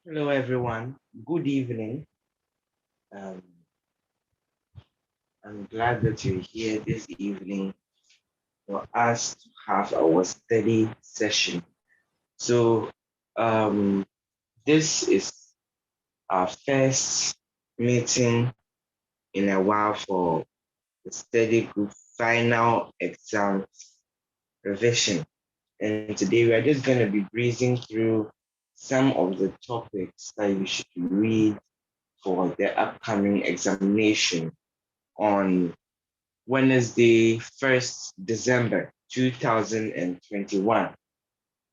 Hello, everyone. Good evening. Um, I'm glad that you're here this evening for us to have our study session. So, um, this is our first meeting in a while for the study group final exam revision. And today we are just going to be breezing through some of the topics that you should read for the upcoming examination on Wednesday, 1st December 2021.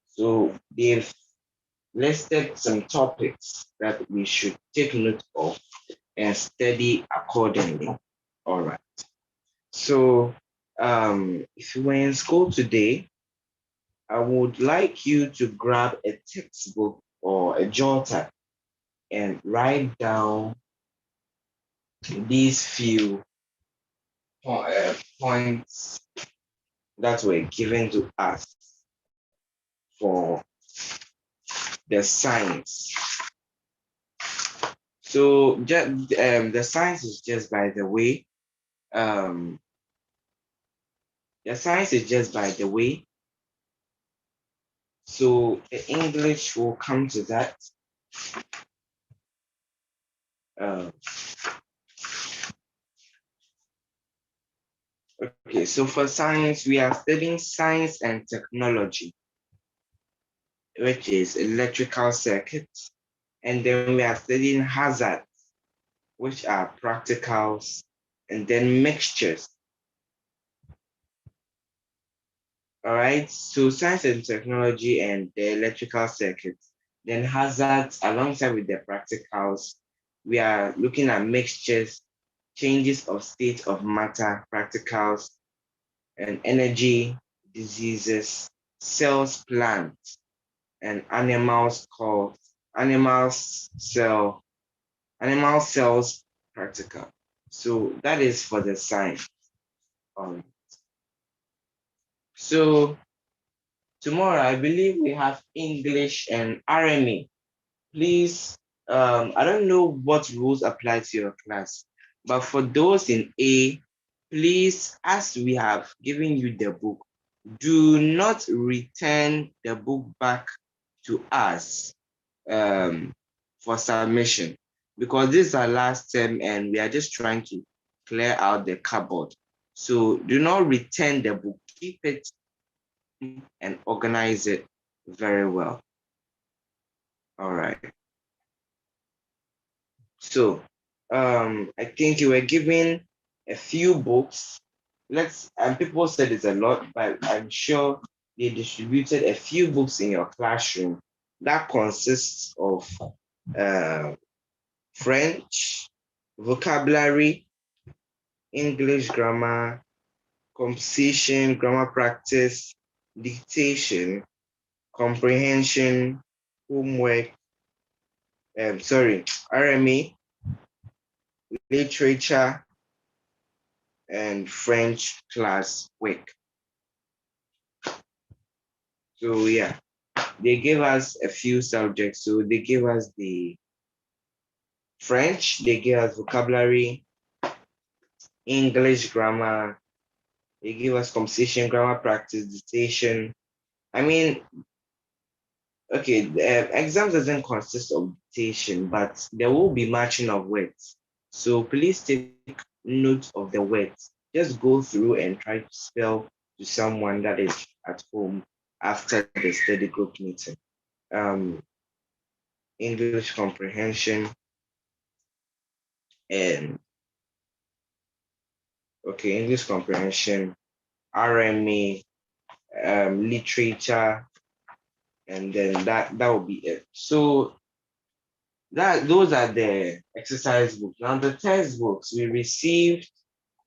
So they've listed some topics that we should take note of and study accordingly. All right. So if you were in school today, I would like you to grab a textbook or a jotter and write down these few points that were given to us for the science. So the science is just by the way. Um, the science is just by the way. So the English will come to that. Uh, okay, so for science, we are studying science and technology, which is electrical circuits, and then we are studying hazards, which are practicals, and then mixtures. All right, so science and technology and the electrical circuits. Then hazards alongside with the practicals, we are looking at mixtures, changes of state of matter, practicals, and energy, diseases, cells, plants, and animals called animal cells practical. So that is for the science. Um, so tomorrow, I believe we have English and RME. Please, I don't know what rules apply to your class, but for those in A, please, as we have given you the book, do not return the book back to us for submission because this is our last term and we are just trying to clear out the cupboard. So do not return the book, keep it and organize it very well. All right. So I think you were given a few books. And people said it's a lot, but I'm sure they distributed a few books in your classroom that consists of uh, French, vocabulary, English grammar, composition, grammar practice, dictation, comprehension, homework, RMA, literature, and French class work. So yeah, they gave us a few subjects. So they gave us the French, they gave us vocabulary, English grammar, they gave us composition, grammar practice, dictation. I mean, okay, the exams doesn't consist of dictation, but there will be matching of words. So please take note of the words. Just go through and try to spell to someone that is at home after the study group meeting. Um, English comprehension and okay, English comprehension, RMA, literature, and then that will be it. So that those are the exercise books. Now the textbooks we received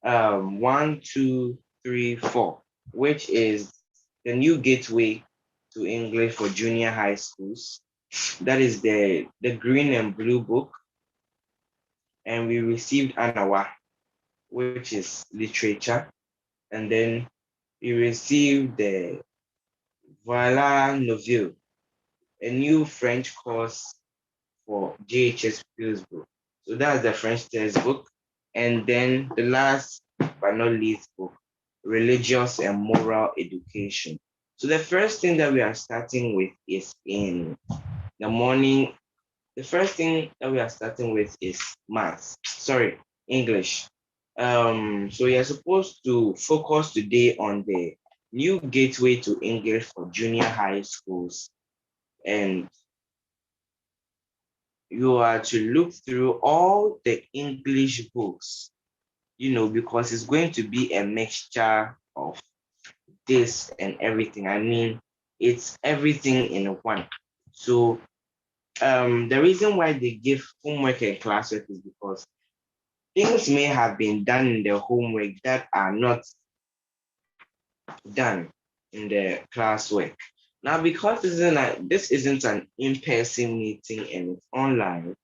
1, 2, 3, 4, which is the new gateway to English for junior high schools. That is the green and blue book, and we received Anawa, which is literature, and then we received the Voilà Nouvelle, a new French course for JHS Pillsbury. So that's the French textbook. And then the last but not least book, Religious and Moral Education. So the first thing that we are starting with is in the morning. The first thing that we are starting with is maths. Sorry, English. So you're supposed to focus today on the new gateway to English for junior high schools, and you are to look through all the English books, because it's going to be a mixture of this and everything. I mean, it's everything in one. So the reason why they give homework and classwork is because things may have been done in the homework that are not done in the classwork. Now, because this isn't an in-person meeting and it's online,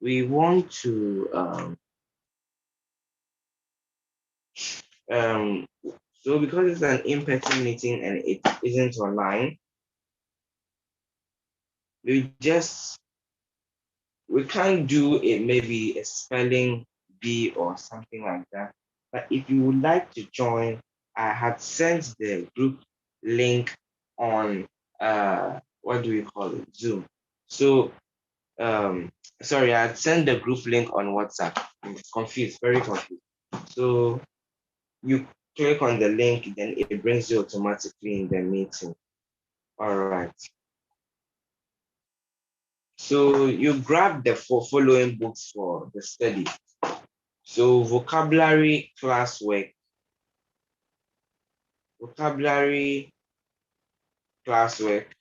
we want to um so because it's an in-person meeting and it isn't online, we just we can't do it maybe a spelling bee or something like that. But if you would like to join, I had sent the group link on what do we call it? Zoom. So sorry, I had sent the group link on WhatsApp. I'm confused, very confused. So you click on the link, then it brings you automatically in the meeting. All right. So you grab the following books for the study. So vocabulary classwork,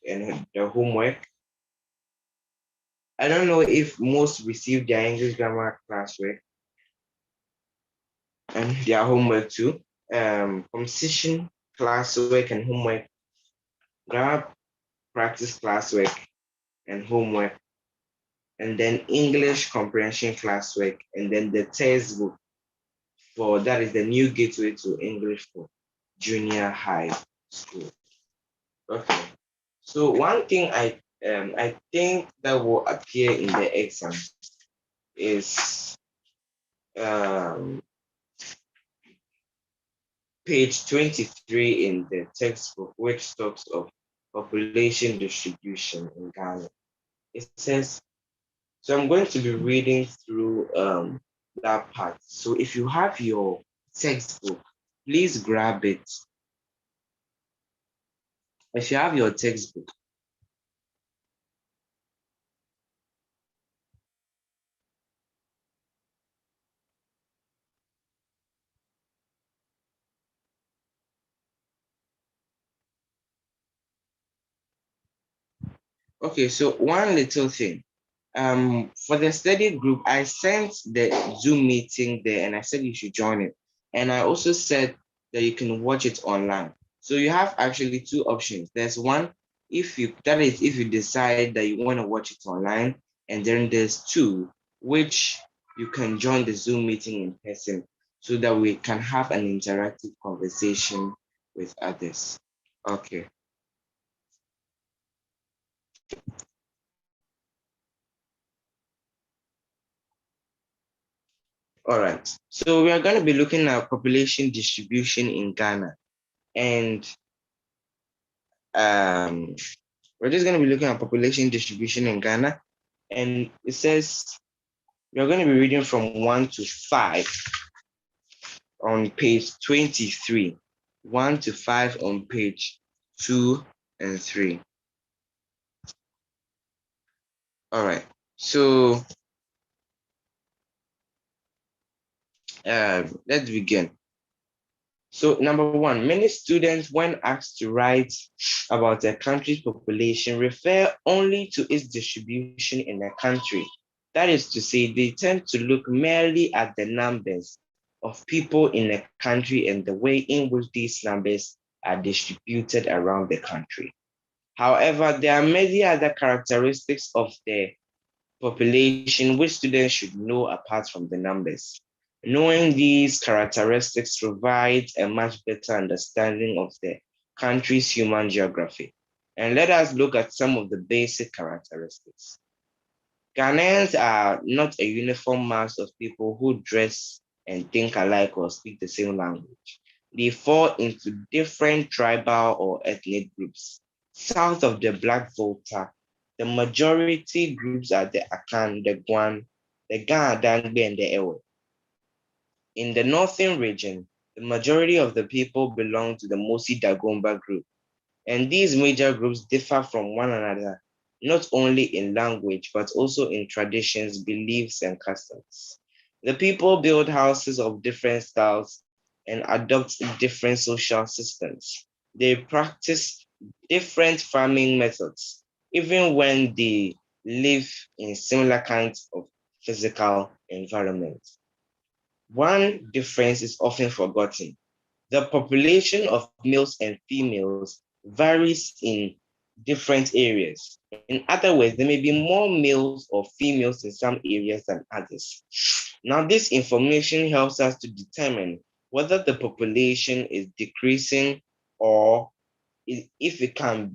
and the homework. I don't know if most receive their English grammar classwork and their homework too. Composition classwork and homework, grab practice classwork and homework, and then English comprehension classwork, and then the textbook for that is the new gateway to English for junior high school. Okay. So one thing I think that will appear in the exam is um, page 23 in the textbook, which talks of population distribution in Ghana. It says, so I'm going to be reading through that part. So if you have your textbook, please grab it. If you have your textbook, okay, so one little thing. For the study group, I sent the Zoom meeting there and I said you should join it. And I also said that you can watch it online. So you have actually two options. There's one, if you decide that you want to watch it online, and then there's two, which you can join the Zoom meeting in person so that we can have an interactive conversation with others. Okay. All right. So we are going to be looking at population distribution in Ghana. And um, we're just going to be looking at population distribution in Ghana. And it says we're going to be reading from 1 to 5 on page 23, 1 to 5 on page 2 and 3. All right. So let's begin. So number one, many students, when asked to write about a country's population, refer only to its distribution in a country. That is to say, they tend to look merely at the numbers of people in a country and the way in which these numbers are distributed around the country. However, there are many other characteristics of the population which students should know apart from the numbers. Knowing these characteristics provides a much better understanding of the country's human geography. And let us look at some of the basic characteristics. Ghanaians are not a uniform mass of people who dress and think alike or speak the same language. They fall into different tribal or ethnic groups. South of the Black Volta, the majority groups are the Akan, the Guan, the Ga, Dangbe, and the Ewe. In the northern region, the majority of the people belong to the Mosi Dagomba group, and these major groups differ from one another not only in language but also in traditions, beliefs, and customs. The people build houses of different styles and adopt different social systems. They practice different farming methods, even when they live in similar kinds of physical environments. One difference is often forgotten. The population of males and females varies in different areas. In other words, there may be more males or females in some areas than others. Now, this information helps us to determine whether the population is decreasing or if it can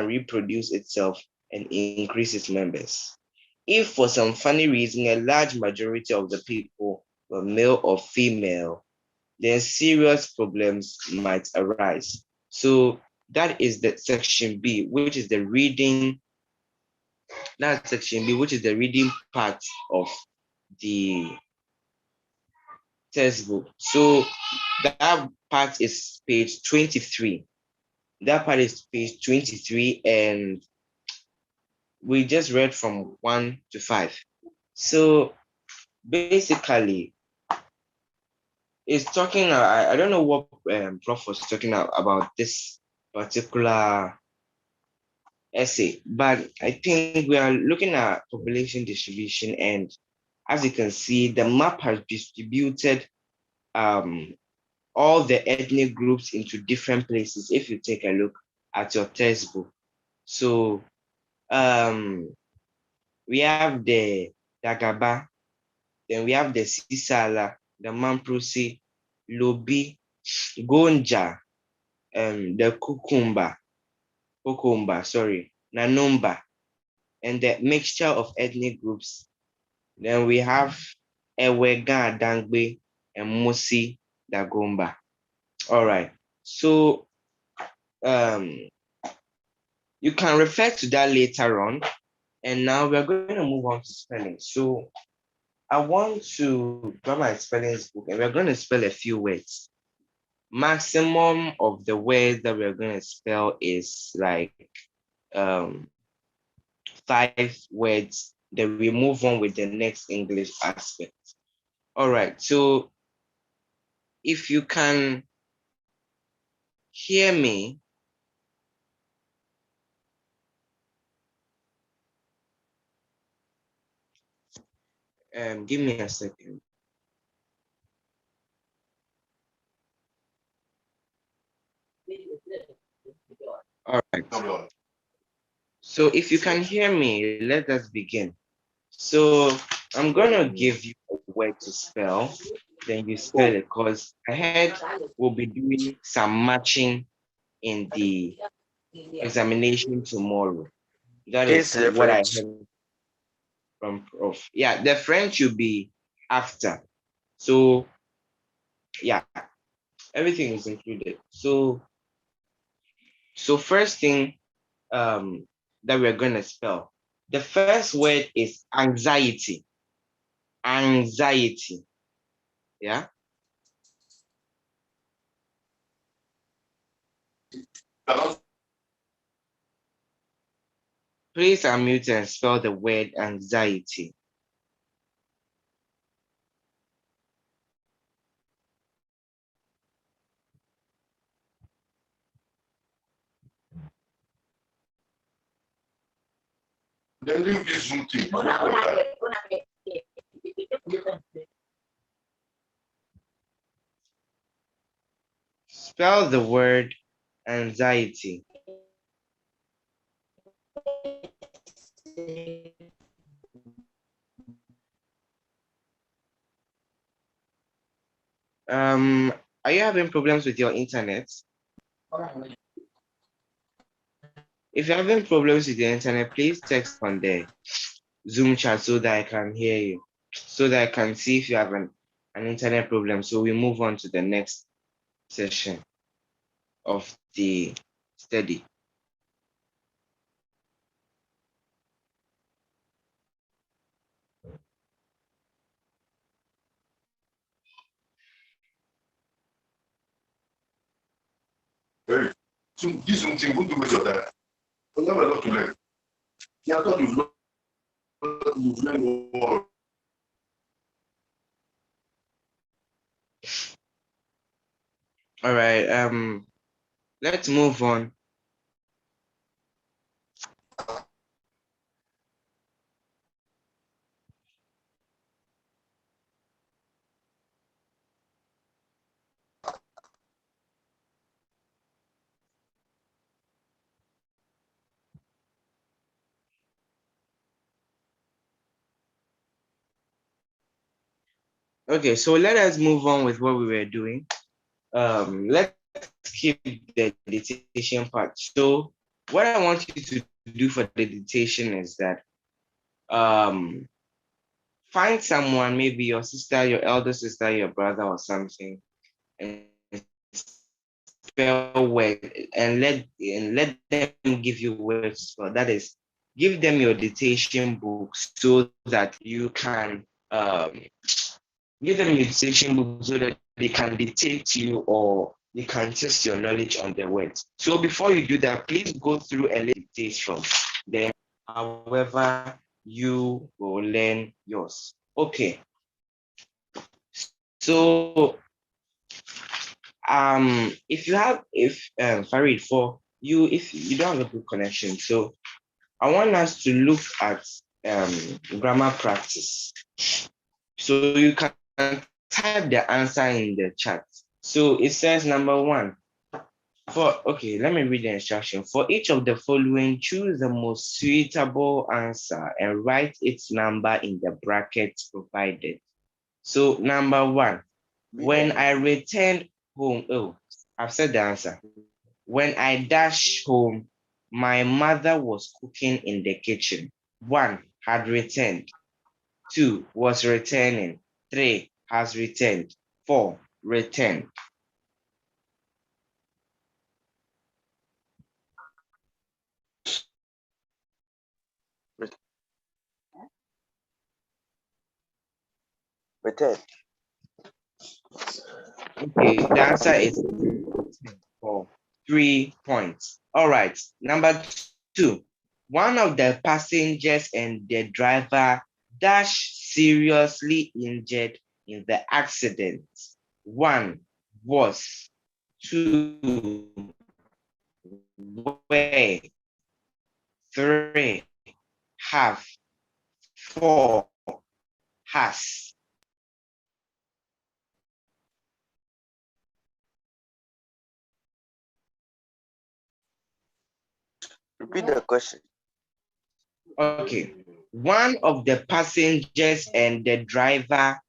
reproduce itself and increase its members. If for some funny reason a large majority of the people were male or female, then serious problems might arise. So that is the section B, which is the reading. That's section B, which is the reading part of the textbook. So that part is page 23. That part is page 23, and we just read from 1 to 5. So basically, it's talking, I don't know what Prof was talking about this particular essay, but I think we are looking at population distribution, and as you can see, the map has distributed all the ethnic groups into different places if you take a look at your textbook. So um, we have the Dagaba, then we have the Sisala, the Mamprose, Lobi, Gonja, the Kukumba, sorry, Nanumba, and the mixture of ethnic groups. Then we have Ewega Dangbe and Musi Dagomba. All right. So um, you can refer to that later on. And now we're going to move on to spelling. So I want to grab my spelling book and we're going to spell a few words. Maximum of the words that we're going to spell is like um, 5 words. Then we move on with the next English aspect. All right. So if you can hear me, give me a second. All right. So if you can hear me, let us begin. So I'm gonna give you a word to spell, then you spell it because ahead we'll be doing some matching in the examination tomorrow. That is what I heard from Prof. Yeah, the French will be after. So yeah, everything is included. So first thing that we're gonna spell. The first word is anxiety. Anxiety. Yeah. Please unmute and spell the word anxiety. Spell the word anxiety. Are you having problems with your internet? If you're having problems with your internet, please text on there. Zoom chat so that I can hear you, so that I can see if you have an internet problem. So we move on to the next session of the study. Very. So this something, won't do much of that. But have a lot to learn. Yeah, I thought you've learned more. All right. Let's move on. Okay, so let us move on with what we were doing. Let's keep the dictation part. So what I want you to do for the dictation is that find someone, maybe your sister, your elder sister, your brother, or something, and spell word and let them give you words. So that is, give them your dictation book so that you can give them your dictation book so that they can dictate to you or they can test your knowledge on the words. So before you do that, please go through a dictation. Then, however, you will learn yours. Okay. So if you have Farid, for you, if you don't have a good connection, so I want us to look at grammar practice. So you can type the answer in the chat. So it says number one. Okay, let me read the instruction. For each of the following, choose the most suitable answer and write its number in the brackets provided. So number one, when I returned home, oh, I've said the answer. When I dashed home, my mother was cooking in the kitchen. One, had returned. Two, was returning. Three, has returned. Four, returned. Return. Okay, the answer is for 3 points. All right, number two. One of the passengers and the driver seriously injured in the accident. One was, two were, three have, four has. Repeat the question. Okay. One of the passengers and the driver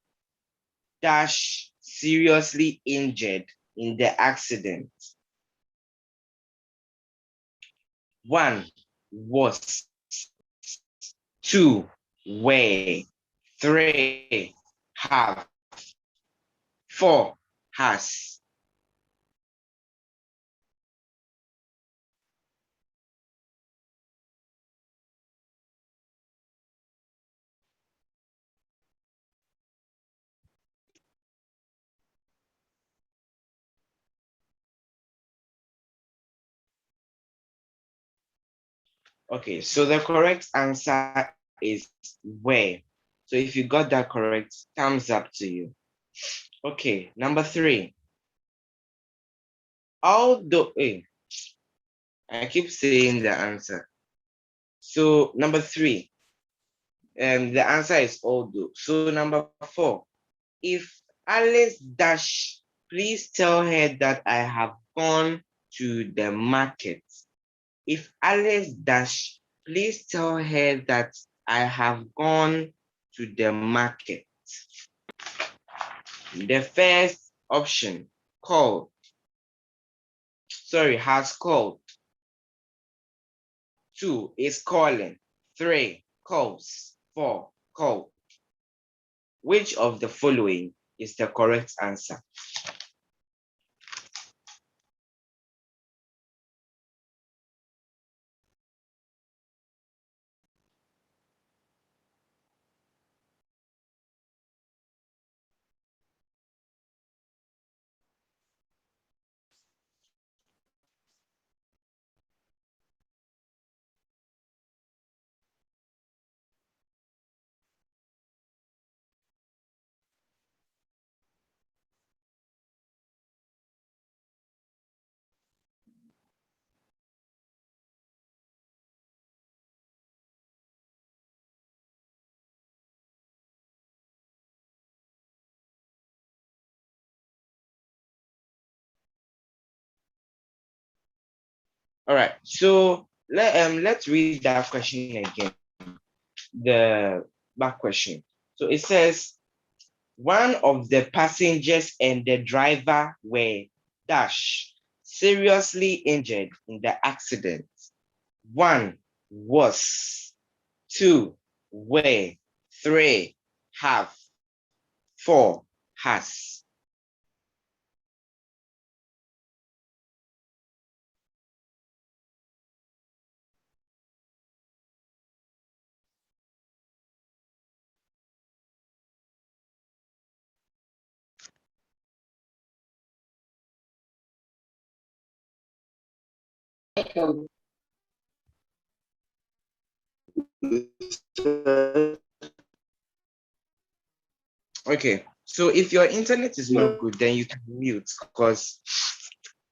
seriously injured in the accident. One was, two were, three have, four has. Okay, so the correct answer is where. So if you got that correct, thumbs up to you. Okay, number three. Although, I keep saying the answer. So number three, the answer is although. So number four, if Alice please tell her that I have gone to the market. If Alice please tell her that I have gone to the market. The first option, called. Sorry, has called. Two is calling. Three, calls. 4, call. Which of the following is the correct answer? All right, so let's read that question again. The back question. So it says, one of the passengers and the driver were dash seriously injured in the accident. 1 was, 2 were, 3 have, 4 has. Okay, so if your internet is not good, then you can mute because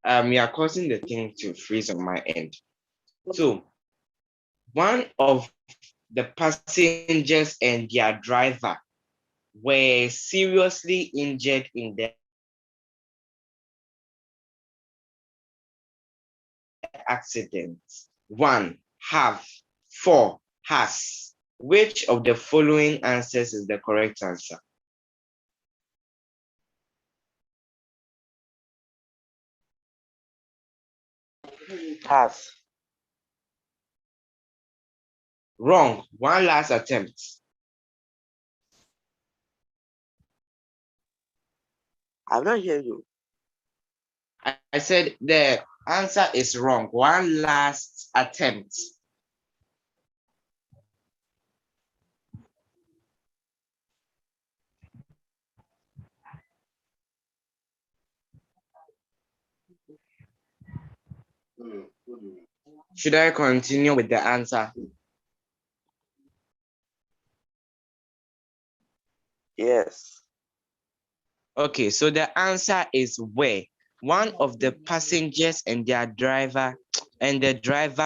you are causing the thing to freeze on my end. So one of the passengers and their driver were seriously injured in the accident. 1 have, 4 has. Which of the following answers is the correct answer? Has. Wrong. One last attempt. I'm not hearing you. I said the answer is wrong. One last attempt. Should I continue with the answer? Yes. Okay, so the answer is where one of the passengers and their driver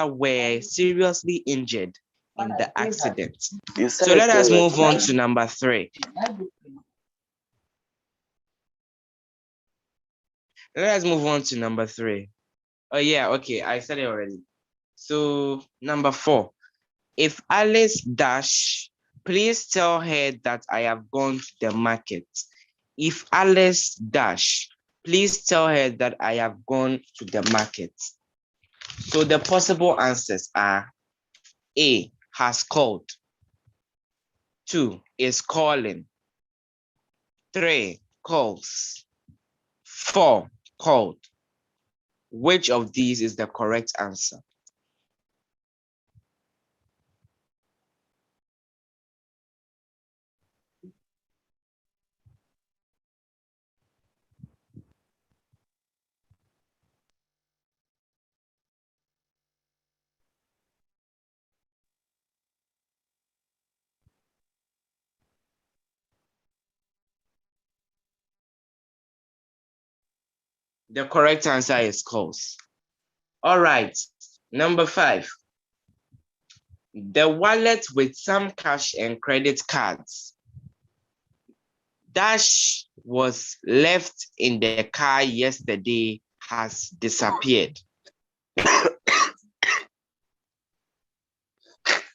were seriously injured in the accident. So let us move on to number 3. Let us move on to number 3. Oh yeah, okay, I said it already. So number 4, if Alice dash, please tell her that I have gone to the market. If Alice dash, please tell her that I have gone to the market. So the possible answers are A, has called. 2, is calling. 3, calls. 4, called. Which of these is the correct answer? The correct answer is calls. All right, number 5. The wallet with some cash and credit cards. Dash was left in the car yesterday has disappeared.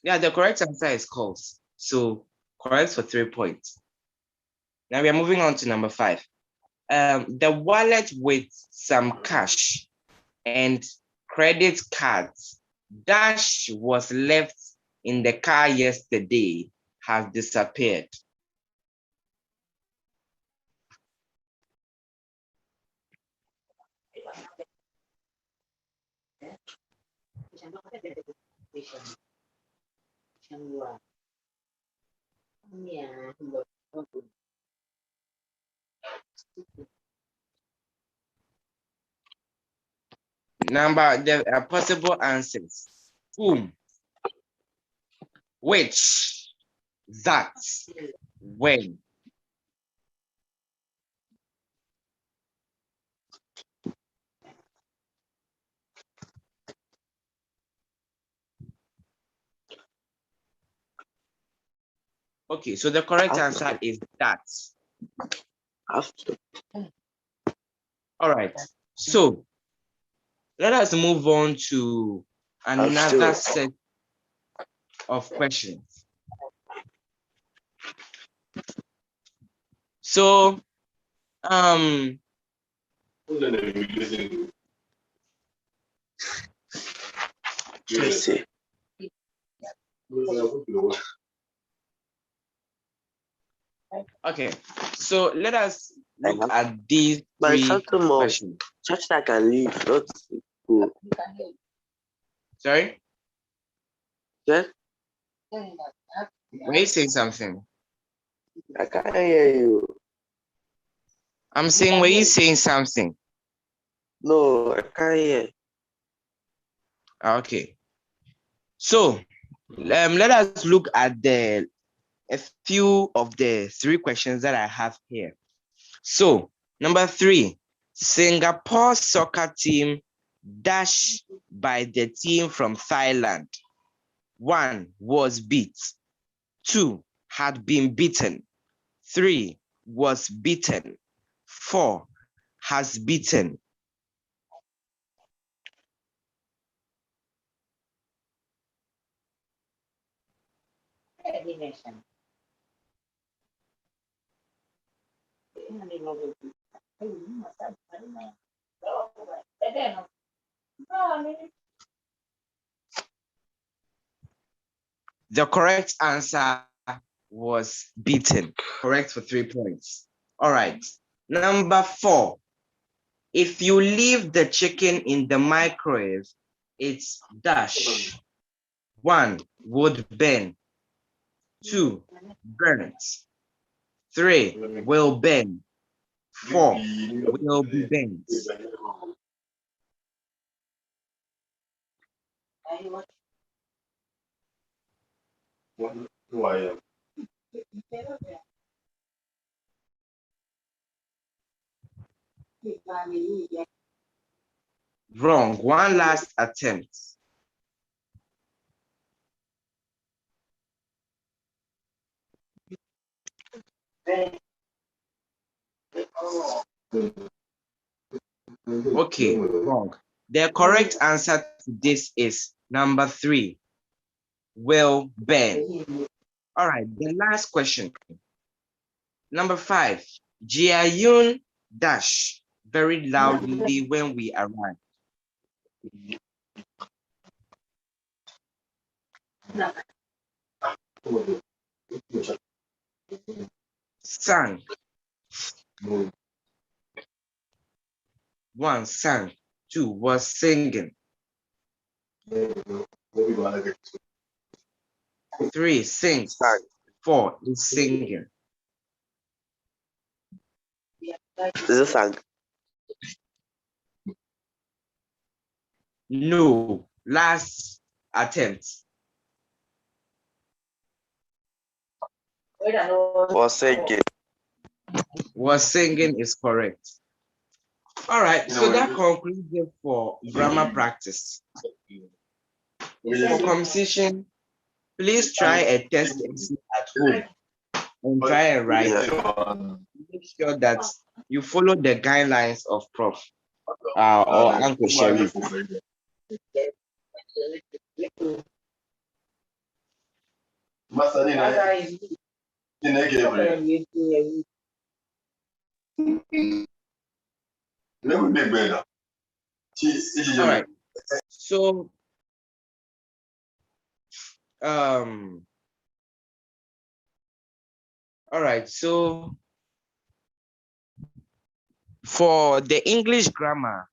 Yeah, the correct answer is calls. So correct for 3 points. Now we are moving on to number 5. The wallet with some cash and credit cards. Dash was left in the car yesterday has disappeared. There are possible answers. Whom, which, that, when. Okay, so the correct answer is that. After. All right, so let us move on to another set of questions. So, okay, so let us look at these three questions. Such that I can leave, not go. Sorry? Yes? Were you saying something? I can't hear you. I'm saying, were you saying something? No, I can't hear. Okay. So, let us look at a few of the three questions that I have here. So, number 3, Singapore soccer team dashed by the team from Thailand. 1, was beat. 2, had been beaten. 3, was beaten. 4, has beaten. The correct answer was beaten. Correct for 3 points. All right. Number 4. If you leave the chicken in the microwave, it's dash. 1, would burn. 2, burnt. 3, will burn. 4, will be burnt. Who I am. Wrong. One last attempt. Okay, wrong. The correct answer to this is number 3, will burn. All right, the last question. Number 5, Jiayun dash very loudly when we arrive. Sang. 1, sang. 2, was singing. 3, sings. 4, is singing. Is it sang? No, last attempt. Was singing. Was singing is correct. All right, so that concludes it for grammar practice. For composition, please try a test essay at home and try and write it. Make sure that you follow the guidelines of Prof. Or Uncle Sherry. All right. So All right, so for the English grammar,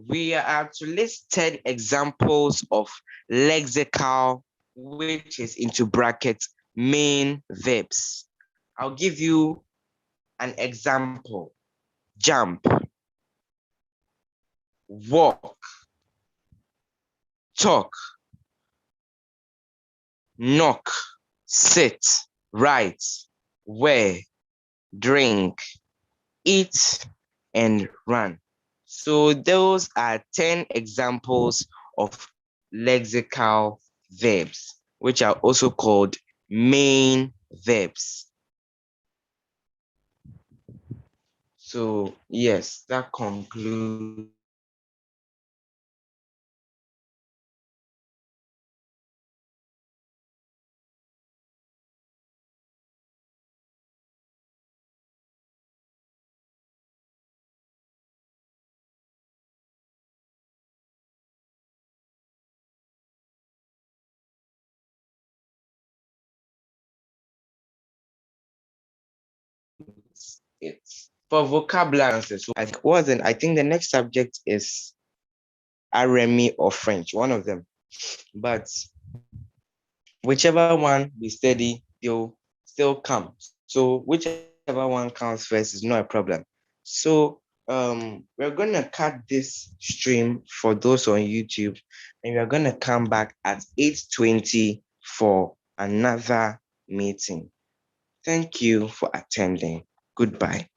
we are to list 10 examples of lexical, which is into brackets, main verbs. I'll give you an example. Jump, walk, talk, knock, sit, write, wear, drink, eat, and run. So those are 10 examples of lexical verbs, which are also called main verbs. So yes, that concludes it. For vocabulary, so I think the next subject is RME or French, one of them. But whichever one we study, they'll still come. So whichever one comes first is not a problem. So we're gonna cut this stream for those on YouTube, and we're gonna come back at 8:20 for another meeting. Thank you for attending. Goodbye.